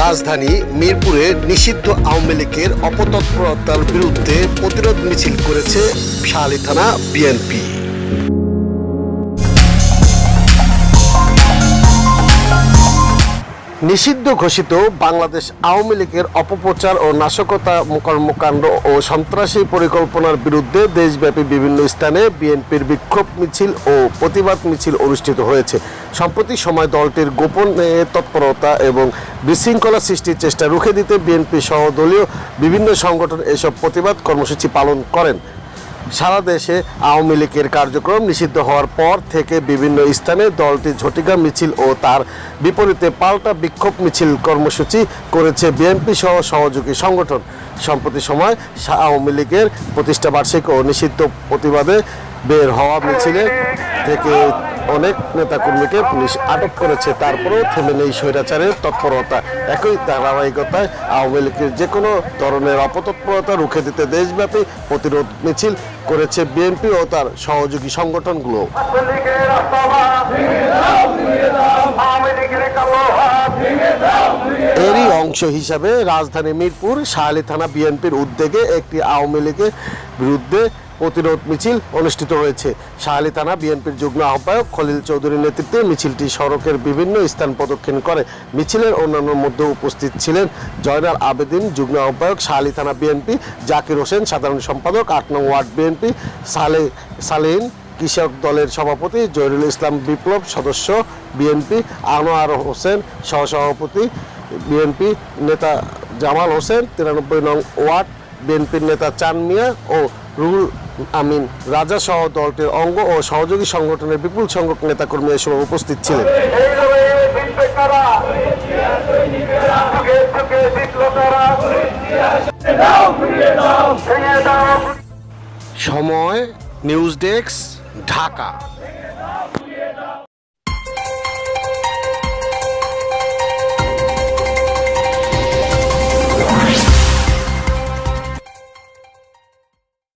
রাজধানী মিরপুরে নিষিদ্ধ আওয়ামী লীগের অপতৎপরতার বিরুদ্ধে প্রতিরোধ মিছিল করেছে শাহালি থানা বিএনপি। নিষিদ্ধ ঘোষিত বাংলাদেশ আওয়ামী লীগের অপপ্রচার ও নাশকতা কর্মকাণ্ড ও সন্ত্রাসী পরিকল্পনার বিরুদ্ধে দেশব্যাপী বিভিন্ন স্থানে বিএনপির বিক্ষোভ মিছিল ও প্রতিবাদ মিছিল অনুষ্ঠিত হয়েছে। সম্প্রতি সময় দলটির গোপন তৎপরতা এবং বিশৃঙ্খলা সৃষ্টির চেষ্টা রুখে দিতে বিএনপি সহ দলীয় বিভিন্ন সংগঠন এসব প্রতিবাদ কর্মসূচি পালন করেন। সারা দেশে আওয়ামী লীগের কার্যক্রম নিষিদ্ধ হওয়ার পর থেকে বিভিন্ন স্থানে দলটি ঝটিকা মিছিল ও তার বিপরীতে পাল্টা বিক্ষোভ মিছিল কর্মসূচি করেছে বিএনপি সহ সহযোগী সংগঠন। সম্প্রতি সময় আওয়ামী লীগের প্রতিষ্ঠা বার্ষিকী ও নিষিদ্ধ প্রতিবাদে বের হওয়া মিছিলে থেকে অনেক নেতাকর্মীকে পুলিশ আটক করেছে। তারপরেও থেমে নেই স্বৈরাচারের তৎপরতা। একই ধারাবাহিকতায় আওয়ামী লীগের যে কোনো ধরনের অপতৎপরতা রুখে দিতে দেশব্যাপী প্রতিরোধ মিছিল করেছে বিএনপি ও তার সহযোগী সংগঠনগুলো। এরই অংশ হিসাবে রাজধানী মিরপুর শাহালি থানা বিএনপির উদ্যোগে একটি আওয়ামী লীগের বিরুদ্ধে প্রতিরোধ মিছিল অনুষ্ঠিত হয়েছে। শাহালি থানা বিএনপির যুগ্ম আহ্বায়ক খলিল চৌধুরীর নেতৃত্বে মিছিলটি সড়কের বিভিন্ন স্থান প্রদক্ষিণ করে। মিছিলের অন্যান্য মধ্যে উপস্থিত ছিলেন জয়নাল আবেদিন যুগ্ম আহ্বায়ক শাহালি থানা বিএনপি, জাকির হোসেন সাধারণ সম্পাদক ৮ নং ওয়ার্ড বিএনপি, সালেহীন কৃষক দলের সভাপতি, জহিরুল ইসলাম বিপ্লব সদস্য বিএনপি, আনোয়ার হোসেন সহসভাপতি বিএনপি, নেতা জামাল হোসেন ৯৩ নং ওয়ার্ড বিএনপির নেতা চান মিয়া ও রুহুল আমিন রাজা সহ দলটির অঙ্গ ও সহযোগী সংগঠনের বিপুল সংখ্যক নেতাকর্মী এ সময় উপস্থিত ছিলেন। সময় নিউজ ডেস্ক, ঢাকা।